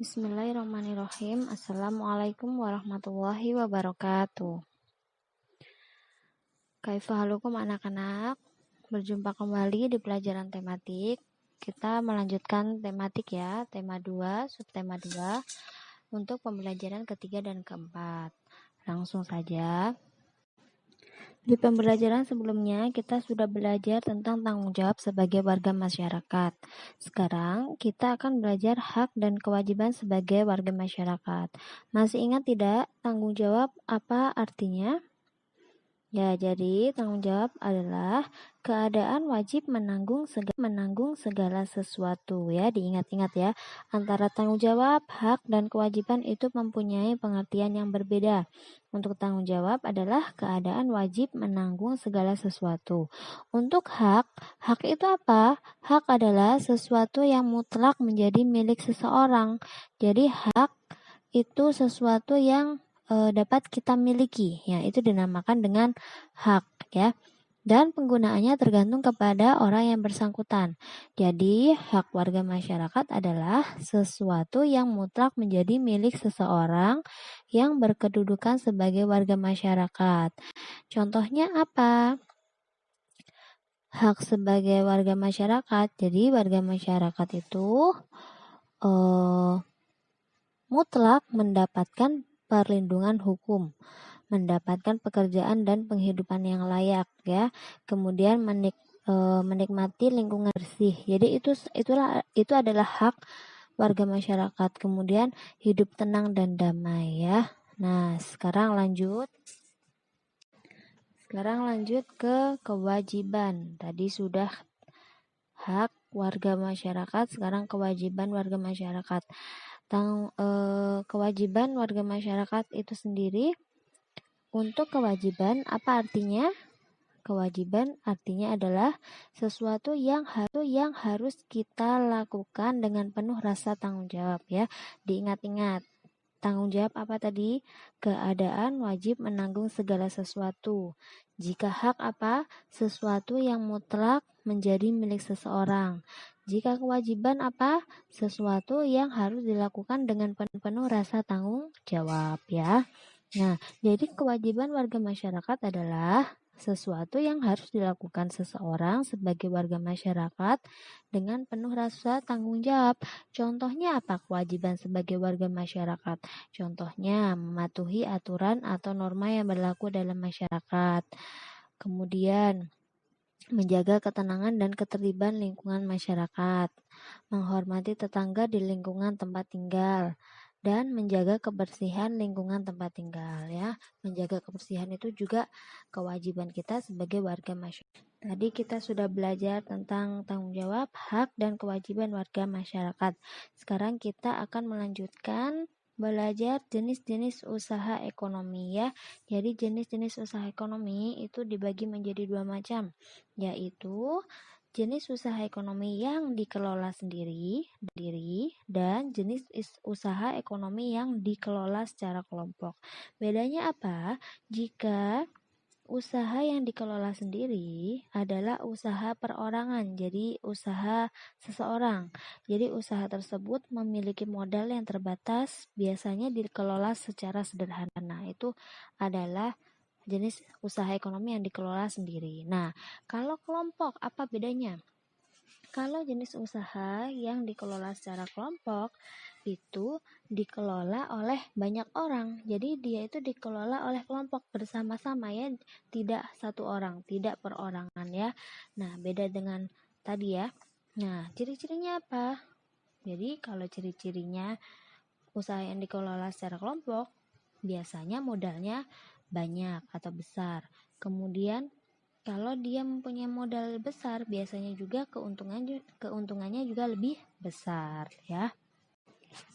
Bismillahirrahmanirrahim. Assalamualaikum warahmatullahi wabarakatuh. Kaifahalukum anak-anak? Berjumpa kembali di pelajaran tematik. Kita melanjutkan tematik ya, tema 2, subtema 2 untuk pembelajaran ketiga dan keempat. Langsung saja. Di pembelajaran sebelumnya, kita sudah belajar tentang tanggung jawab sebagai warga masyarakat. Sekarang, kita akan belajar hak dan kewajiban sebagai warga masyarakat. Masih ingat tidak tanggung jawab apa artinya? Ya, jadi tanggung jawab adalah keadaan wajib menanggung segala sesuatu ya, diingat-ingat ya. Antara tanggung jawab, hak, dan kewajiban itu mempunyai pengertian yang berbeda. Untuk tanggung jawab adalah keadaan wajib menanggung segala sesuatu. Untuk hak itu apa? Hak adalah sesuatu yang mutlak menjadi milik seseorang. Jadi hak itu sesuatu yang dapat kita miliki, ya itu dinamakan dengan hak ya. Dan penggunaannya tergantung kepada orang yang bersangkutan. Jadi hak warga masyarakat adalah sesuatu yang mutlak menjadi milik seseorang yang berkedudukan sebagai warga masyarakat. Contohnya apa? Hak sebagai warga masyarakat. Jadi warga masyarakat itu mutlak mendapatkan perlindungan hukum, mendapatkan pekerjaan dan penghidupan yang layak ya. Kemudian menikmati lingkungan bersih. Jadi itu adalah hak warga masyarakat. Kemudian hidup tenang dan damai ya. Nah, sekarang lanjut ke kewajiban. Tadi sudah hak warga masyarakat, sekarang kewajiban warga masyarakat. Kewajiban warga masyarakat itu sendiri. Untuk kewajiban apa artinya? Kewajiban artinya adalah sesuatu yang harus kita lakukan dengan penuh rasa tanggung jawab ya. Diingat-ingat. Tanggung jawab apa tadi? Keadaan wajib menanggung segala sesuatu. Jika hak apa? Sesuatu yang mutlak menjadi milik seseorang. Jika kewajiban apa? Sesuatu yang harus dilakukan dengan penuh rasa tanggung jawab ya. Nah, jadi kewajiban warga masyarakat adalah sesuatu yang harus dilakukan seseorang sebagai warga masyarakat dengan penuh rasa tanggung jawab. Contohnya apa kewajiban sebagai warga masyarakat? Contohnya mematuhi aturan atau norma yang berlaku dalam masyarakat. Kemudian menjaga ketenangan dan ketertiban lingkungan masyarakat, menghormati tetangga di lingkungan tempat tinggal, dan menjaga kebersihan lingkungan tempat tinggal ya. Menjaga kebersihan itu juga kewajiban kita sebagai warga masyarakat. Tadi kita sudah belajar tentang tanggung jawab, hak, dan kewajiban warga masyarakat. Sekarang kita akan melanjutkan belajar jenis-jenis usaha ekonomi ya. Jadi jenis-jenis usaha ekonomi itu dibagi menjadi 2 macam, yaitu jenis usaha ekonomi yang dikelola sendiri dan jenis usaha ekonomi yang dikelola secara kelompok. Bedanya apa? Jika usaha yang dikelola sendiri adalah usaha perorangan, jadi usaha seseorang. Jadi usaha tersebut memiliki modal yang terbatas, biasanya dikelola secara sederhana. Itu adalah jenis usaha ekonomi yang dikelola sendiri. Nah, kalau kelompok apa bedanya? Kalau jenis usaha yang dikelola secara kelompok itu dikelola oleh banyak orang. Jadi dia itu dikelola oleh kelompok bersama-sama ya, tidak satu orang, tidak perorangan ya. Nah, beda dengan tadi ya. Nah, ciri-cirinya apa? Jadi kalau ciri-cirinya usaha yang dikelola secara kelompok, biasanya modalnya banyak atau besar. Kemudian kalau dia mempunyai modal besar, biasanya juga keuntungannya juga lebih besar ya.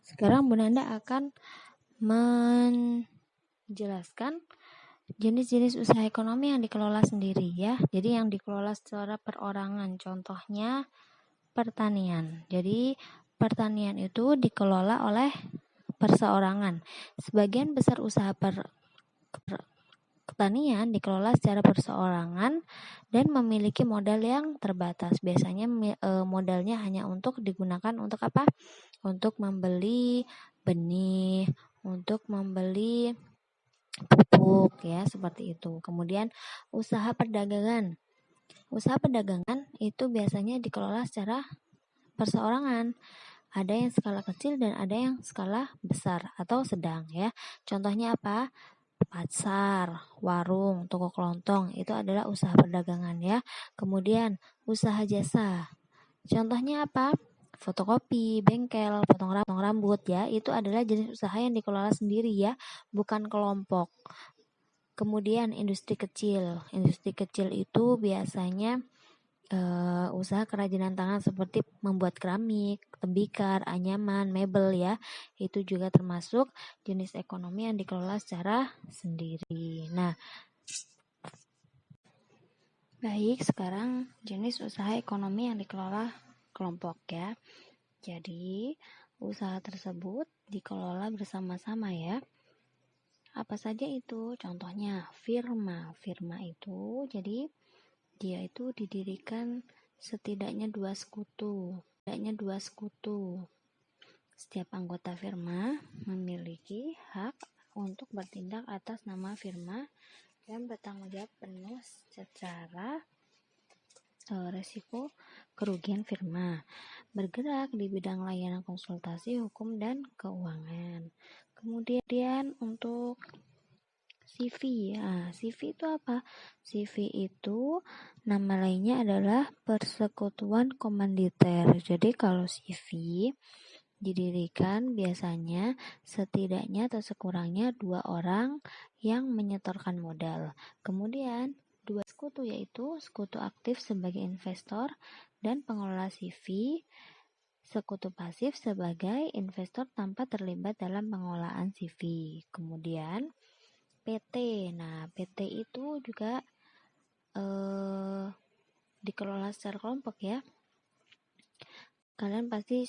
Sekarang Bu Nanda akan menjelaskan jenis-jenis usaha ekonomi yang dikelola sendiri ya. Jadi yang dikelola secara perorangan, contohnya pertanian. Jadi pertanian itu dikelola oleh perseorangan. Sebagian besar usaha pertanian dikelola secara perseorangan dan memiliki modal yang terbatas. Biasanya modalnya hanya untuk digunakan untuk apa? Untuk membeli benih, untuk membeli pupuk ya, seperti itu. Kemudian usaha perdagangan. Usaha perdagangan itu biasanya dikelola secara perseorangan. Ada yang skala kecil dan ada yang skala besar atau sedang ya. Contohnya apa? Pasar, warung, toko kelontong itu adalah usaha perdagangan ya. Kemudian usaha jasa. Contohnya apa? Fotokopi, bengkel, potong rambut ya. Itu adalah jenis usaha yang dikelola sendiri ya, bukan kelompok. Kemudian industri kecil. Industri kecil itu biasanya usaha kerajinan tangan seperti membuat keramik, tembikar, anyaman, mebel ya. Itu juga termasuk jenis ekonomi yang dikelola secara sendiri. Nah, baik, sekarang jenis usaha ekonomi yang dikelola kelompok ya. Jadi, usaha tersebut dikelola bersama-sama ya. Apa saja itu? Contohnya firma. Firma itu jadi dia itu didirikan setidaknya dua sekutu. Setiap anggota firma memiliki hak untuk bertindak atas nama firma dan bertanggung jawab penuh secara resiko kerugian firma. Bergerak di bidang layanan konsultasi, hukum, dan keuangan. Kemudian untuk CV. Nah, CV itu apa? CV itu nama lainnya adalah persekutuan komanditer. Jadi kalau CV didirikan biasanya setidaknya atau sekurangnya 2 orang yang menyetorkan modal. Kemudian 2 sekutu yaitu sekutu aktif sebagai investor dan pengelola CV, sekutu pasif sebagai investor tanpa terlibat dalam pengelolaan CV. Kemudian PT. Nah, PT itu juga dikelola secara kelompok ya. Kalian pasti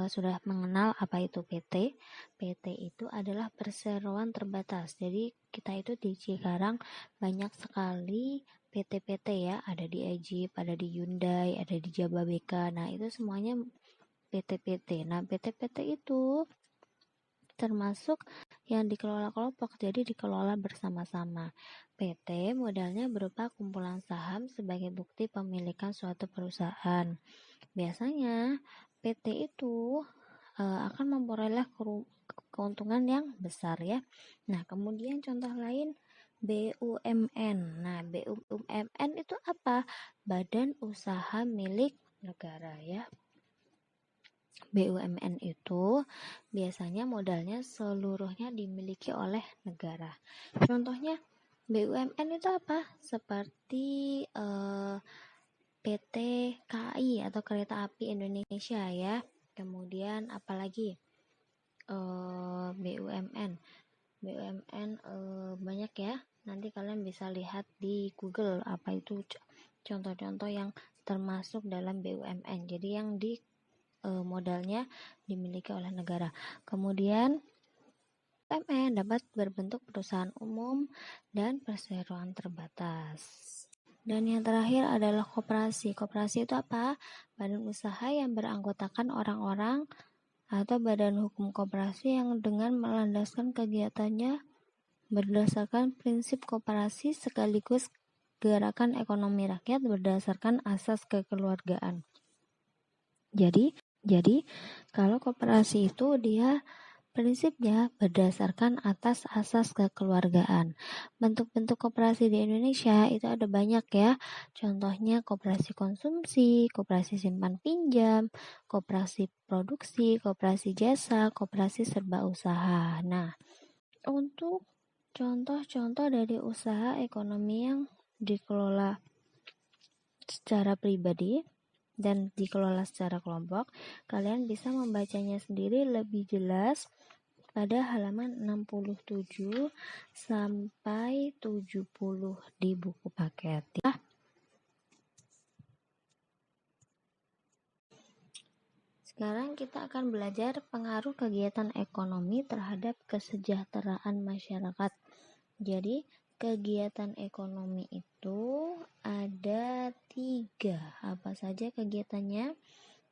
sudah mengenal apa itu PT. PT itu adalah perseroan terbatas. Jadi kita itu di Cikarang banyak sekali PT-PT ya. Ada di Egypt, ada di Hyundai, ada di Jababeka. Nah, itu semuanya PT-PT. Nah, PT-PT itu termasuk yang dikelola kelompok, jadi dikelola bersama-sama. PT modalnya berupa kumpulan saham sebagai bukti pemilikan suatu perusahaan. Biasanya PT itu akan memperoleh keuntungan yang besar ya. Nah, kemudian contoh lain BUMN. Nah, BUMN itu apa? Badan usaha milik negara ya. BUMN itu biasanya modalnya seluruhnya dimiliki oleh negara. Contohnya BUMN itu apa? Seperti PT KAI atau Kereta Api Indonesia ya. Kemudian apalagi BUMN banyak ya. Nanti kalian bisa lihat di Google apa itu contoh-contoh yang termasuk dalam BUMN. Jadi yang di modalnya dimiliki oleh negara. Kemudian BUMN dapat berbentuk perusahaan umum dan perseroan terbatas. Dan yang terakhir adalah koperasi. Koperasi itu apa? Badan usaha yang beranggotakan orang-orang atau badan hukum koperasi yang dengan melandaskan kegiatannya berdasarkan prinsip koperasi sekaligus gerakan ekonomi rakyat berdasarkan asas kekeluargaan. Jadi kalau koperasi itu dia prinsipnya berdasarkan atas asas kekeluargaan. Bentuk-bentuk koperasi di Indonesia itu ada banyak ya. Contohnya koperasi konsumsi, koperasi simpan pinjam, koperasi produksi, koperasi jasa, koperasi serba usaha. Nah, untuk contoh-contoh dari usaha ekonomi yang dikelola secara pribadi dan dikelola secara kelompok, kalian bisa membacanya sendiri lebih jelas pada halaman 67 sampai 70 di buku paket ya. Sekarang kita akan belajar pengaruh kegiatan ekonomi terhadap kesejahteraan masyarakat. Jadi, kegiatan ekonomi itu ada 3. Apa saja kegiatannya?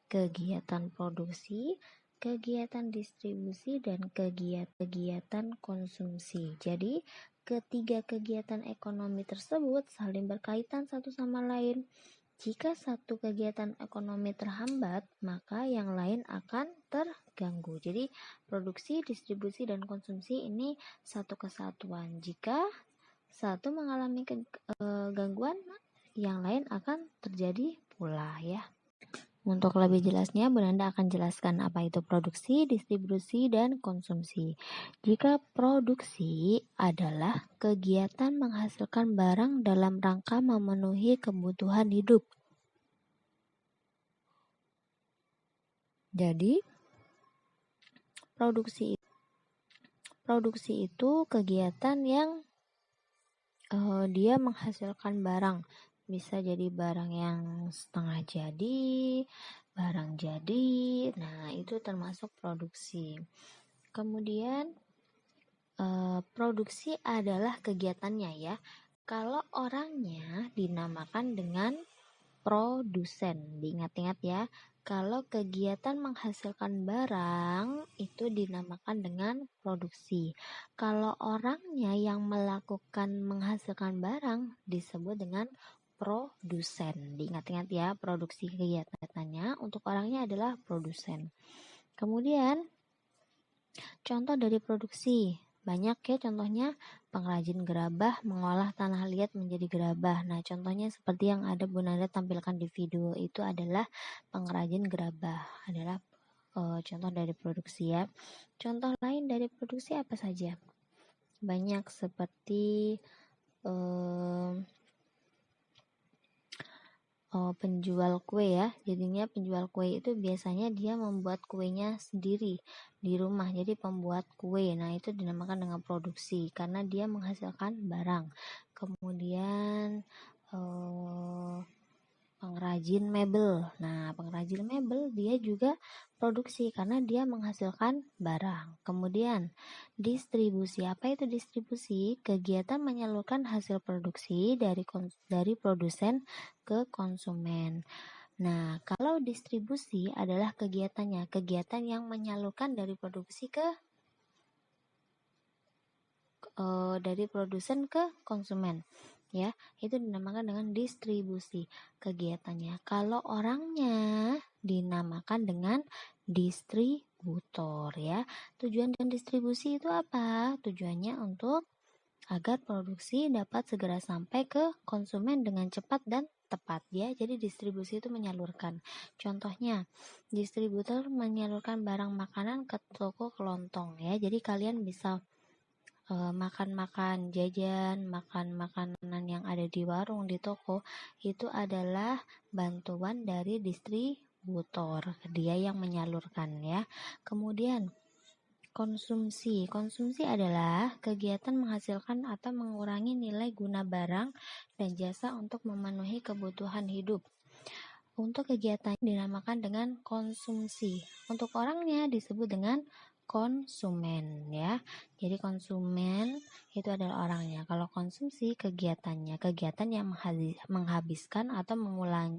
Kegiatan produksi, kegiatan distribusi, dan kegiatan konsumsi. Jadi, ketiga kegiatan ekonomi tersebut saling berkaitan satu sama lain. Jika satu kegiatan ekonomi terhambat, maka yang lain akan terganggu. Jadi, produksi, distribusi, dan konsumsi ini satu kesatuan. Jika satu mengalami gangguan, yang lain akan terjadi pula ya. Untuk lebih jelasnya, Bunda akan jelaskan apa itu produksi, distribusi, dan konsumsi. Jika produksi adalah kegiatan menghasilkan barang dalam rangka memenuhi kebutuhan hidup. Jadi, produksi itu kegiatan yang dia menghasilkan barang. Bisa jadi barang yang setengah jadi, barang jadi. Nah, itu termasuk produksi. Kemudian produksi adalah kegiatannya ya. Kalau orangnya dinamakan dengan produsen. Diingat-ingat ya. Kalau kegiatan menghasilkan barang itu dinamakan dengan produksi. Kalau orangnya yang menghasilkan barang disebut dengan produsen. Diingat-ingat ya, produksi kegiatannya untuk orangnya adalah produsen. Kemudian contoh dari produksi. Banyak ya contohnya, pengrajin gerabah mengolah tanah liat menjadi gerabah. Nah, contohnya seperti yang ada Bu Nanda tampilkan di video itu adalah pengrajin gerabah. Adalah contoh dari produksi ya. Contoh lain dari produksi apa saja? Banyak seperti penjual kue ya. Jadinya penjual kue itu biasanya dia membuat kuenya sendiri di rumah. Jadi pembuat kue. Nah, itu dinamakan dengan produksi karena dia menghasilkan barang. Kemudian pengrajin mebel. Nah, pengrajin mebel dia juga produksi karena dia menghasilkan barang. Kemudian distribusi. Apa itu distribusi? Kegiatan menyalurkan hasil produksi dari produsen ke konsumen. Nah, kalau distribusi adalah kegiatannya, kegiatan yang menyalurkan dari produksi dari produsen ke konsumen. Ya, itu dinamakan dengan distribusi kegiatannya. Kalau orangnya dinamakan dengan distributor ya. Tujuan dan distribusi itu apa? Tujuannya untuk agar produksi dapat segera sampai ke konsumen dengan cepat dan tepat ya. Jadi distribusi itu menyalurkan. Contohnya, distributor menyalurkan barang makanan ke toko kelontong ya. Jadi kalian bisa makan jajan, makan makanan yang ada di warung, di toko, itu adalah bantuan dari distributor. Dia yang menyalurkan ya. Kemudian konsumsi. Konsumsi adalah kegiatan menghasilkan atau mengurangi nilai guna barang dan jasa untuk memenuhi kebutuhan hidup. Untuk kegiatan dinamakan dengan konsumsi. Untuk orangnya disebut dengan konsumen ya. Jadi konsumen itu adalah orangnya. Kalau konsumsi kegiatannya, kegiatan yang menghabiskan atau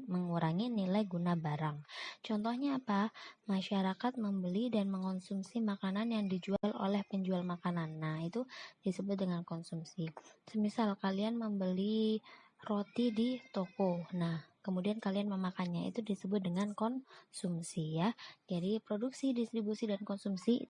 mengurangi nilai guna barang. Contohnya apa? Masyarakat membeli dan mengonsumsi makanan yang dijual oleh penjual makanan. Nah, itu disebut dengan konsumsi. Semisal kalian membeli roti di toko. Nah, kemudian kalian memakannya, itu disebut dengan konsumsi ya. Jadi produksi, distribusi, dan konsumsi